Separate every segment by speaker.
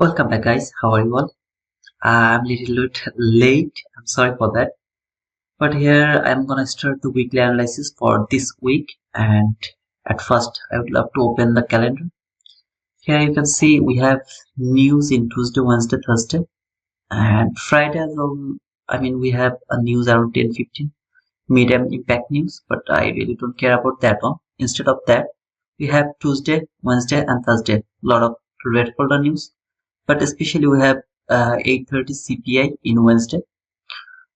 Speaker 1: Welcome back, guys. How are you all? I'm a little bit late. I'm sorry for that. But here I'm gonna start the weekly analysis for this week. And at first, I would love to open the calendar. Here you can see we have news in Tuesday, Wednesday, Thursday, and Friday as well. We have a news around 10:15, medium impact news, but I really don't care about that one. Instead of that, we have Tuesday, Wednesday, and Thursday. A lot of red folder news. But especially we have 8:30 CPI in Wednesday.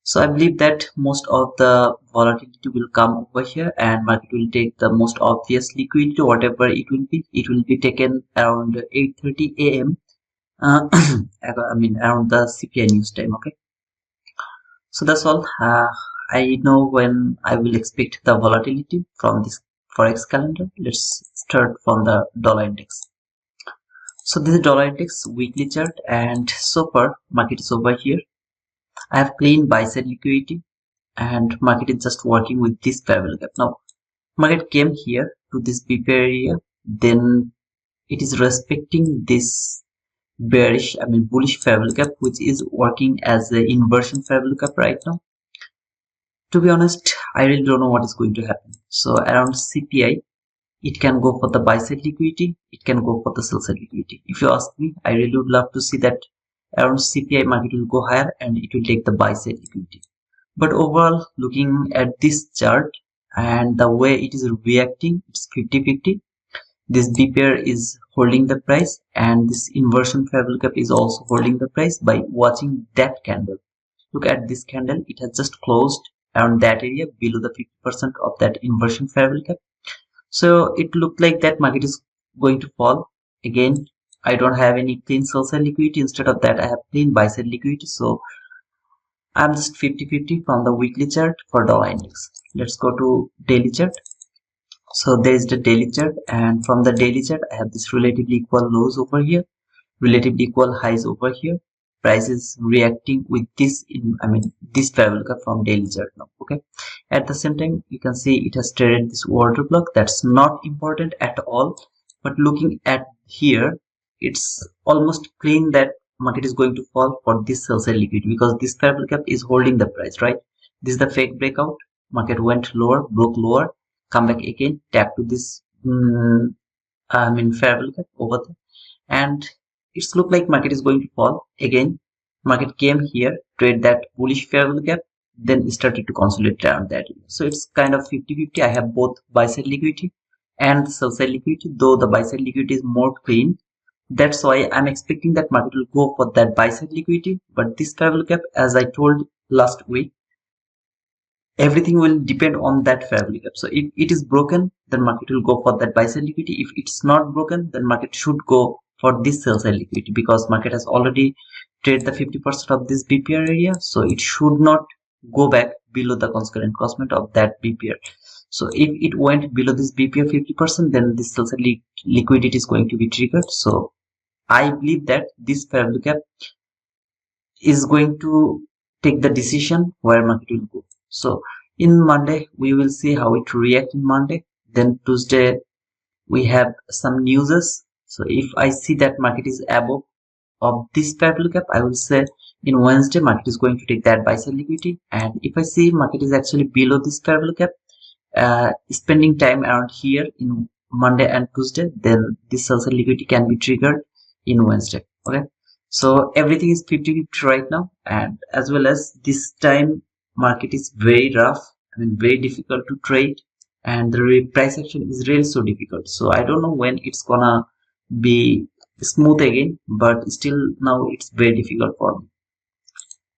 Speaker 1: So I believe that most of the volatility will come over here and market will take the most obvious liquidity, whatever it will be. It will be taken around 8:30 a.m. Around the CPI news time. Okay. So that's all. I know when I will expect the volatility from this Forex calendar. Let's start from the dollar index. So this is dollar index weekly chart, and so far market is over here. I have clean buy side liquidity and market is just working with this fair value gap. Now market came here to this BP area, then it is respecting this bullish fair value gap, which is working as an inversion fair value gap right now. To be honest, I really don't know what is going to happen. So around CPI, it can go for the buy side liquidity, it can go for the sell side liquidity. If you ask me, I really would love to see that around CPI market will go higher and it will take the buy side liquidity. But overall, looking at this chart and the way it is reacting, it's 50-50. This B pair is holding the price and this inversion fair value gap is also holding the price by watching that candle. Look at this candle, it has just closed around that area below the 50% of that inversion fair value gap. So it looked like that market is going to fall. Again, I don't have any clean sell side liquidity. Instead of that, I have clean buy side liquidity. So I'm just 50-50 from the weekly chart for dollar index. Let's go to daily chart. So there is the daily chart, and from the daily chart, I have this relatively equal lows over here, relatively equal highs over here. Price is reacting with this this fair value gap from daily chart now. Okay, at the same time you can see it has traded this order block. That's not important at all, but looking at here, it's almost plain that market is going to fall for this sell side liquidity because this fair value gap is holding the price, right? This is the fake breakout. Market went lower, broke lower, come back again, tap to this fair value gap over there, and it's look like market is going to fall again. Market came here, trade that bullish fair value gap, then started to consolidate around that. So it's kind of 50-50. I have both buy side liquidity and sell side liquidity, though the buy side liquidity is more clean. That's why I'm expecting that market will go for that buy side liquidity. But this fair value gap, as I told last week, everything will depend on that fair value gap. So if it is broken, then market will go for that buy side liquidity. If it's not broken, then market should go for this sell side liquidity because market has already traded the 50% of this BPR area, so it should not go back below the concurrent crossment of that BPR. So if it went below this BPR 50%, then this sell side liquidity is going to be triggered. So I believe that this fair value gap is going to take the decision where market will go. So in Monday, we will see how it reacts in Monday. Then Tuesday, we have some newses. So if I see that market is above of this fair value gap, I will say in Wednesday, market is going to take that buy side liquidity. And if I see market is actually below this fair value gap, spending time around here in Monday and Tuesday, then this sell side liquidity can be triggered in Wednesday. Okay. So everything is 50-50 right now, and as well as this time market is very rough, very difficult to trade, and the price action is really so difficult. So I don't know when it's gonna be smooth again, but still now it's very difficult for me.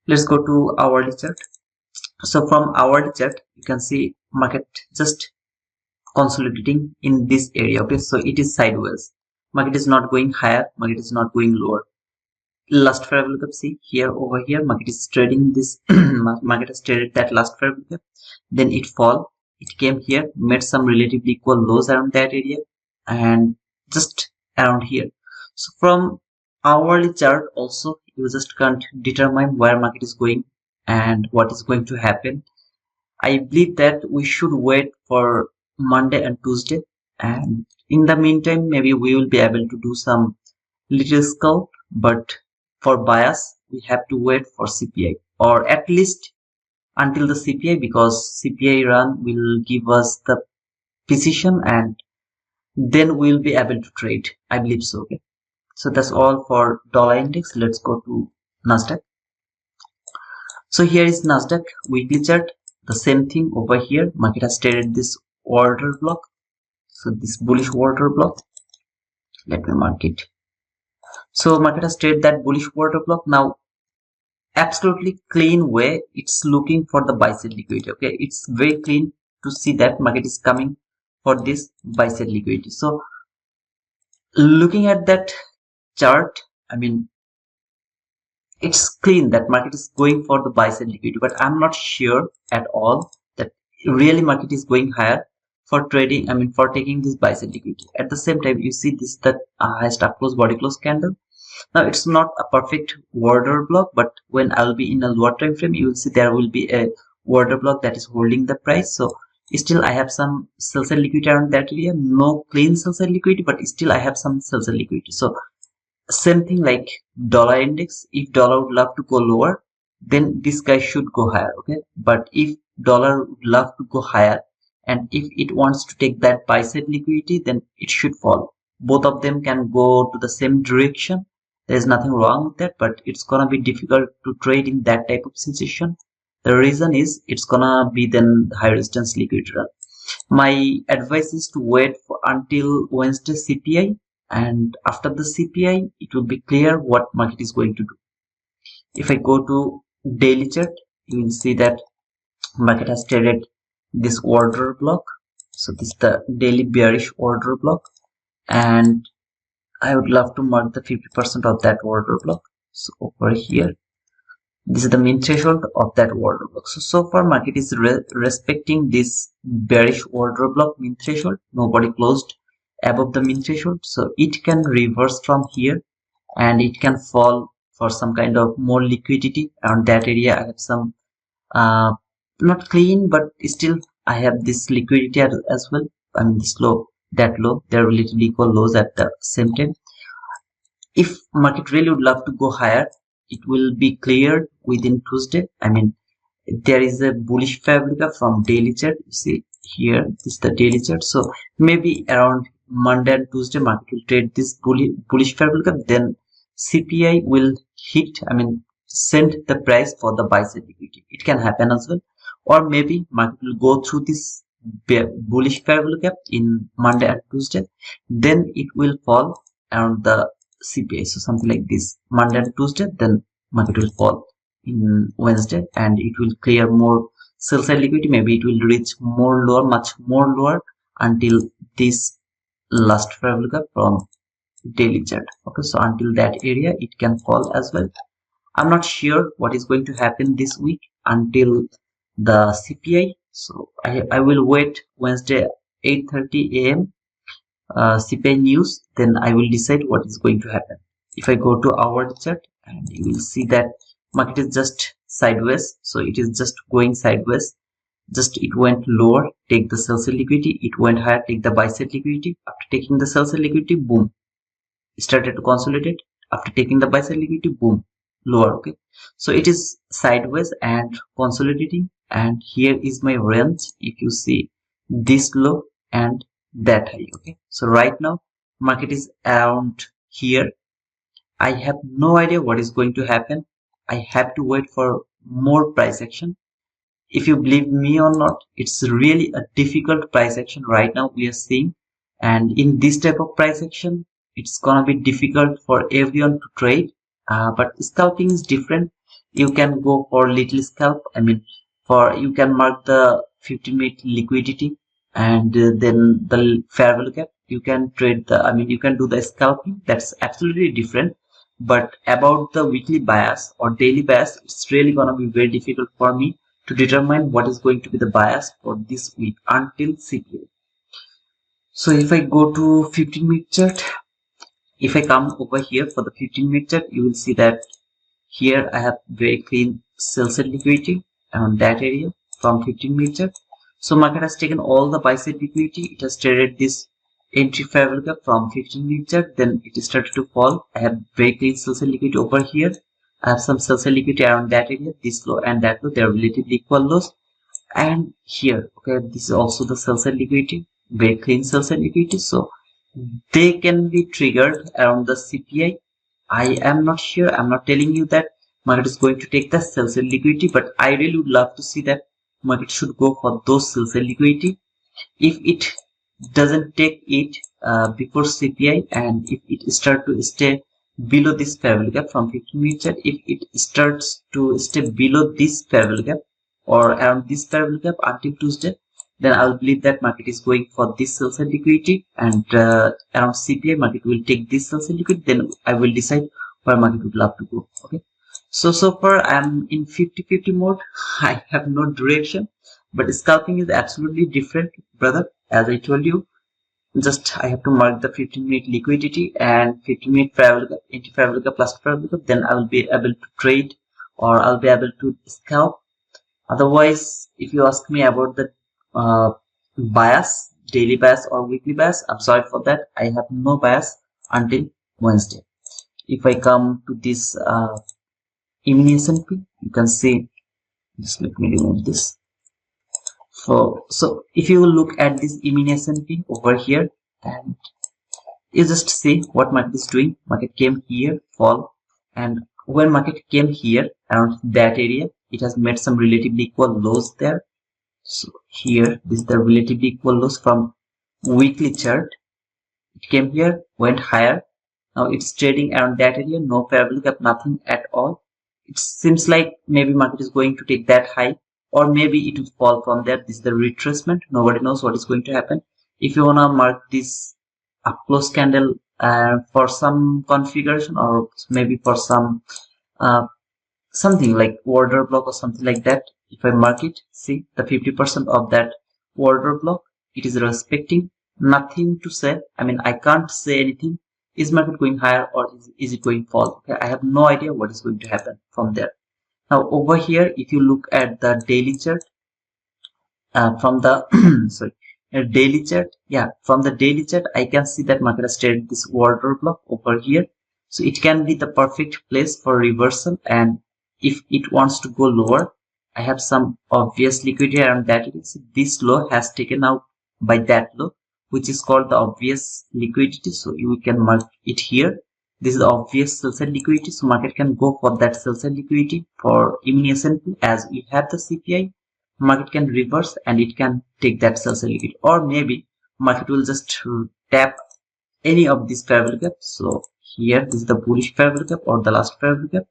Speaker 1: Let's go to hourly chart. So from hourly chart, you can see market just consolidating in this area. Okay, so it is sideways. Market is not going higher, market is not going lower. Last fair value gap, see here over here, market is trading this market has traded that last fair value gap, then it fall, it came here, made some relatively equal lows around that area and just around here. So from hourly chart also, you just can't determine where market is going and what is going to happen. I believe that we should wait for Monday and Tuesday, and in the meantime maybe we will be able to do some little scalp but for bias we have to wait for CPI, or at least until the CPI, because CPI run will give us the precision and then we'll be able to trade, I believe so. Okay, so that's all for dollar index. Let's go to Nasdaq. So here is Nasdaq weekly chart. The same thing over here. Market has traded this order block. So this bullish order block. Let me mark it. So market has traded that bullish order block. Now, absolutely clean way. It's looking for the buy side liquidity. Okay, it's very clean to see that market is coming for this buy side liquidity. So looking at that chart, I mean, it's clean that market is going for the buy side liquidity, but I'm not sure at all that really market is going higher for trading, I mean for taking this buy side liquidity. At the same time, you see this, that highest up close body close candle. Now it's not a perfect order block, but when I'll be in a lower time frame, you will see there will be a order block that is holding the price. So still I have some sell side liquidity around that area, no clean sell side liquidity, but still I have some sell side liquidity. So same thing like dollar index. If dollar would love to go lower, then this guy should go higher. Okay, but if dollar would love to go higher, and if it wants to take that buy side liquidity, then it should fall. Both of them can go to the same direction. There's nothing wrong with that, but it's gonna be difficult to trade in that type of situation. The reason is it's gonna be then high resistance liquidity run. My advice is to wait for until Wednesday CPI, and after the CPI it will be clear what market is going to do. If I go to daily chart, you will see that market has traded this order block. So this is the daily bearish order block, and I would love to mark the 50% of that order block. So over here, this is the mean threshold of that order block. So far market is respecting this bearish order block mean threshold. Nobody closed above the mean threshold, so it can reverse from here and it can fall for some kind of more liquidity around that area. I have some not clean, but still I have this liquidity as well. I mean this low, that low, there are literally equal lows at the same time. If market really would love to go higher, it will be cleared within Tuesday. I mean, there is a bullish fabrica from daily chart. You see here, this is the daily chart. So maybe around Monday and Tuesday, market will trade this bullish fabrica. Then CPI will hit, I mean, send the price for the buy side liquidity. It can happen as well. Or maybe market will go through this bullish fabrica in Monday and Tuesday. Then it will fall around the CPI. So something like this, Monday and Tuesday, then market will fall in Wednesday and it will clear more sell side liquidity. Maybe it will reach more lower, much more lower, until this last fabrica from daily chart. Okay, so until that area it can fall as well. I'm not sure what is going to happen this week until the CPI. So I will wait Wednesday 8:30 a.m. CPI news, then I will decide what is going to happen. If I go to our chart, and you will see that market is just sideways, so it is just going sideways. Just it went lower, take the sell side liquidity, it went higher, take the buy side liquidity. After taking the sell side liquidity, boom, started to consolidate. After taking the buy side liquidity, boom, lower. Okay, so it is sideways and consolidating, and here is my range. If you see this low and that high. Okay, so right now market is around here. I have no idea what is going to happen. I have to wait for more price action. If you believe me or not, it's really a difficult price action right now we are seeing, and in this type of price action it's gonna be difficult for everyone to trade. But scalping is different. You can go for little scalp. I mean, for you can mark the 15-minute liquidity, and then the fair value gap. You can trade the, I mean, you can do the scalping. That's absolutely different. But about the weekly bias or daily bias, it's really gonna be very difficult for me to determine what is going to be the bias for this week until CPI. So if I go to 15-minute chart, if I come over here for the 15-minute chart, you will see that here I have very clean sell side liquidity on that area from 15-minute chart. So market has taken all the buy side liquidity. It has traded this entry fair value gap from 15-minute chart, then it started to fall. I have very clean sell liquidity over here. I have some sell liquidity around that area, this low and that low, they are relatively equal lows. And here, okay, this is also the sell liquidity, very clean sell liquidity, so they can be triggered around the CPI. I am not sure, I'm not telling you that market is going to take the sell liquidity, but I really would love to see that market should go for those sell liquidity. If it doesn't take it before CPI, and if it starts to stay below this fair value gap from 15-minute chart, if it starts to stay below this fair value gap or around this fair value gap until Tuesday, then I'll believe that market is going for this sell side liquidity, and around CPI market will take this sell side liquidity. Then I will decide where market would love to go. Okay, so far I'm in 50-50 mode. I have no direction, but scalping is absolutely different, brother. As I told you, just I have to mark the 15-minute liquidity and 15-minute fair value gap, anti-fair value gap, plus fair value gap, then I will be able to trade, or I'll be able to scalp. Otherwise, if you ask me about the bias, daily bias or weekly bias, I'm sorry for that. I have no bias until Wednesday. If I come to this mini S&P, you can see, just let me remove this. So if you look at this mini S&P over here, and you just see what market is doing. Market came here, fall, and when market came here around that area, it has made some relatively equal lows there. So here, this is the relatively equal lows from weekly chart. It came here, went higher. Now it's trading around that area, no fair value gap, nothing at all. It seems like maybe market is going to take that high, or maybe it will fall from there. This is the retracement. Nobody knows what is going to happen. If you wanna mark this up close candle for some configuration, or maybe for some something like order block or something like that, if I mark it, see the 50% of that order block, it is respecting. Nothing to say. I mean, I can't say anything. Is market going higher, or is it going fall? Okay, I have no idea what is going to happen from there. Now over here, if you look at the daily chart from the sorry, daily chart, yeah, from the daily chart, I can see that market has traded this order block over here. So it can be the perfect place for reversal, and if it wants to go lower, I have some obvious liquidity around that. This low has taken out by that low, which is called the obvious liquidity. So you can mark it here. This is the obvious sell side liquidity. So market can go for that sell side liquidity for mini S&P. As we have the CPI, market can reverse and it can take that sell side liquidity, or maybe market will just tap any of these fair value gap. So here, this is the bullish fair value gap or the last fair value gap,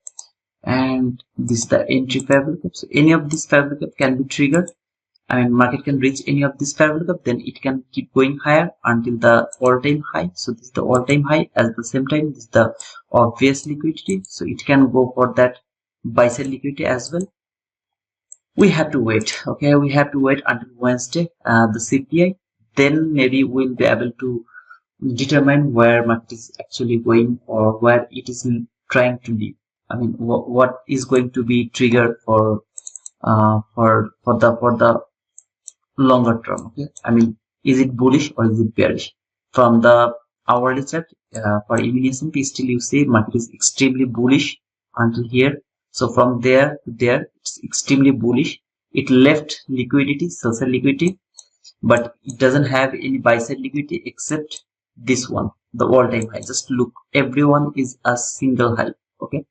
Speaker 1: and this is the entry fair value gap. So any of these fair value gap can be triggered, and market can reach any of this fair value gap, then it can keep going higher until the all-time high. So this is the all-time high. At the same time, this is the obvious liquidity, so it can go for that buy side liquidity as well. We have to wait. Okay, we have to wait until Wednesday, the CPI, then maybe we'll be able to determine where market is actually going, or where it is trying to leave. I mean, what is going to be triggered for the longer term. Okay, I mean, is it bullish or is it bearish? From the hourly chart for mini S&P, still you see market is extremely bullish until here. So from there to there, it's extremely bullish. It left liquidity, sell side liquidity, but it doesn't have any buy side liquidity except this one, the all-time high. Just look, everyone is a single high. Okay,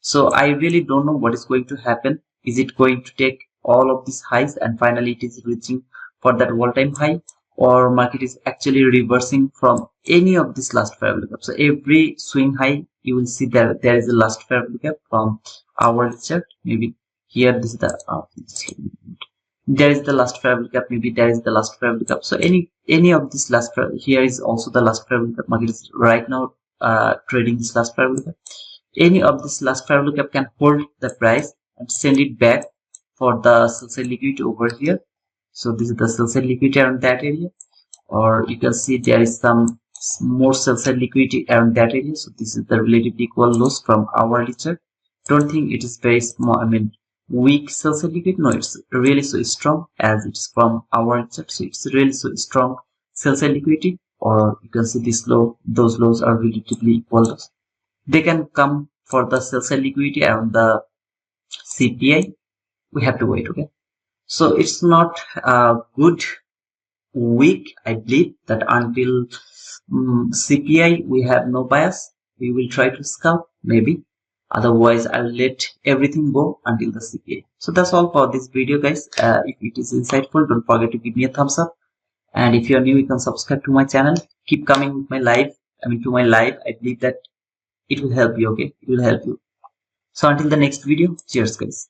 Speaker 1: so I really don't know what is going to happen. Is it going to take all of these highs and finally it is reaching for that all-time high, or market is actually reversing from any of this last fair value gap? So every swing high, you will see that there is a last fair value gap from our chart. Maybe here, this is the there is the last fair value gap, maybe there is the last fair value gap. So any of this last fair, here is also the last fair value gap. Market is right now trading this last fair value gap. Any of this last fair value gap can hold the price and send it back for the sell side liquidity over here. So this is the sell side liquidity around that area, or you can see there is some more sell side liquidity around that area. So this is the relatively equal lows from hourly chart. Don't think it is very small, I mean weak sell side liquidity. No, it's really so strong, as it's from our chart. So it's really so strong sell side liquidity. or you can see this low, those lows are relatively equal. They can come for the sell side liquidity around the CPI. We have to wait. Okay, so it's not a good week. I believe that until CPI we have no bias. We will try to scalp maybe. Otherwise, I'll let everything go until the CPI. So that's all for this video, guys. If it is insightful, don't forget to give me a thumbs up. And if you are new, you can subscribe to my channel. Keep coming with my live. To my live. I believe that it will help you. Okay, it will help you. So until the next video, cheers, guys.